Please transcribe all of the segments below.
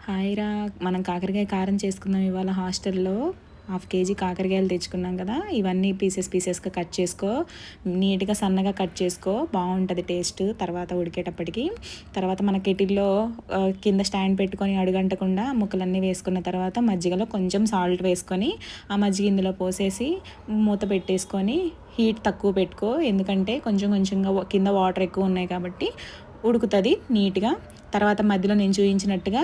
Hi రా. మనం కాకరకాయ కారం చేసుకుందాం ఇవాళ హాస్టల్లో. 1/2 కేజీ కాకరకాయలు తెచ్చుకున్నాం కదా, ఇవన్నీ పీసెస్గా కట్ చేసుకో. నీట్గా సన్నగా కట్ చేసుకో, బాగుంటుంది టేస్ట్ తర్వాత ఉడికేటప్పటికి. తర్వాత మన కెటిల్లో కింద స్టాండ్ పెట్టుకొని అడుగంటకుండా ముక్కలన్నీ వేసుకున్న తర్వాత మజ్జిగలో కొంచెం సాల్ట్ వేసుకొని ఆ మజ్జిగ ఇందులో పోసేసి మూత పెట్టేసుకొని హీట్ తక్కువ పెట్టుకో. ఎందుకంటే కొంచెంగా కింద వాటర్ ఎక్కువ ఉన్నాయి కాబట్టి ఉడుకుతుంది నీట్గా. తర్వాత మధ్యలో నేను చూపించినట్టుగా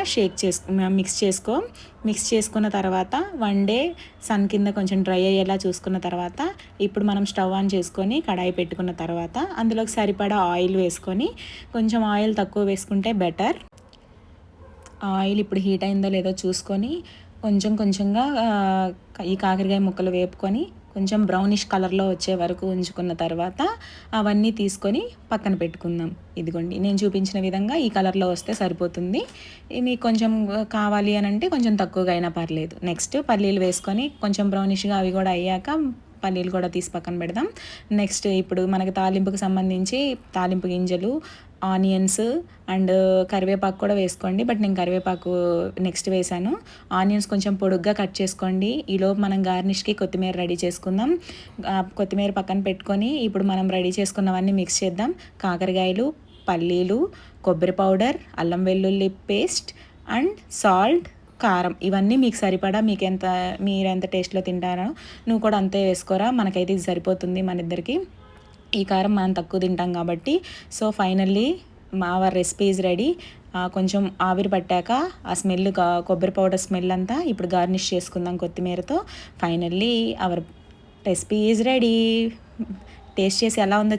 మిక్స్ చేసుకున్న తర్వాత 1 డే సన్ కింద కొంచెం డ్రై అయ్యేలా చూసుకున్న తర్వాత ఇప్పుడు మనం స్టవ్ ఆన్ చేసుకొని కడాయి పెట్టుకున్న తర్వాత అందులోకి సరిపడా ఆయిల్ వేసుకొని, కొంచెం ఆయిల్ తక్కువ వేసుకుంటే బెటర్. ఆయిల్ ఇప్పుడు హీట్ అయిందో లేదో చూసుకొని కొంచెంగా ఈ కాకరకాయ ముక్కలు వేపుకొని కొంచెం బ్రౌనిష్ కలర్లో వచ్చే వరకు ఉంచుకున్న తర్వాత అవన్నీ తీసుకొని పక్కన పెట్టుకుందాం. ఇదిగోండి నేను చూపించిన విధంగా ఈ కలర్లో వస్తే సరిపోతుంది. మీకు కొంచెం కావాలి అని అంటే కొంచెం తక్కువగా అయినా పర్లేదు. నెక్స్ట్ పల్లీలు వేసుకొని కొంచెం బ్రౌనిష్గా అవి కూడా అయ్యాక పల్లీలు కూడా తీసి పక్కన పెడదాం. నెక్స్ట్ ఇప్పుడు మనకి తాలింపుకి సంబంధించి తాలింపు గింజలు, ఆనియన్స్ అండ్ కరివేపాకు కూడా వేసుకోండి. బట్ నేను కరివేపాకు నెక్స్ట్ వేసాను. ఆనియన్స్ కొంచెం పొడుగ్గా కట్ చేసుకోండి. ఈలోపు మనం గార్నిష్కి కొత్తిమీర రెడీ చేసుకుందాం. కొత్తిమీర పక్కన పెట్టుకొని ఇప్పుడు మనం రెడీ చేసుకున్నవన్నీ మిక్స్ చేద్దాం. కాకరకాయలు, పల్లీలు, కొబ్బరి పౌడర్, అల్లం వెల్లుల్లి పేస్ట్ అండ్ సాల్ట్, కారం, ఇవన్నీ మీకు సరిపడా మీరు ఎంత టేస్ట్లో తింటారో నువ్వు కూడా అంతే వేసుకోరా. మనకైతే ఇది సరిపోతుంది మన ఇద్దరికి. ఈ కారం మనం తక్కువ తింటాం కాబట్టి. So finally hour recipe is ready. కొంచెం ఆవిరి పట్టాక ఆ స్మెల్, కొబ్బరి పౌడర్ స్మెల్ అంతా ఇప్పుడు గార్నిష్ చేసుకుందాం కొత్తిమీరతో. Finally hour recipe is ready. Taste చేసి ఎలా ఉందో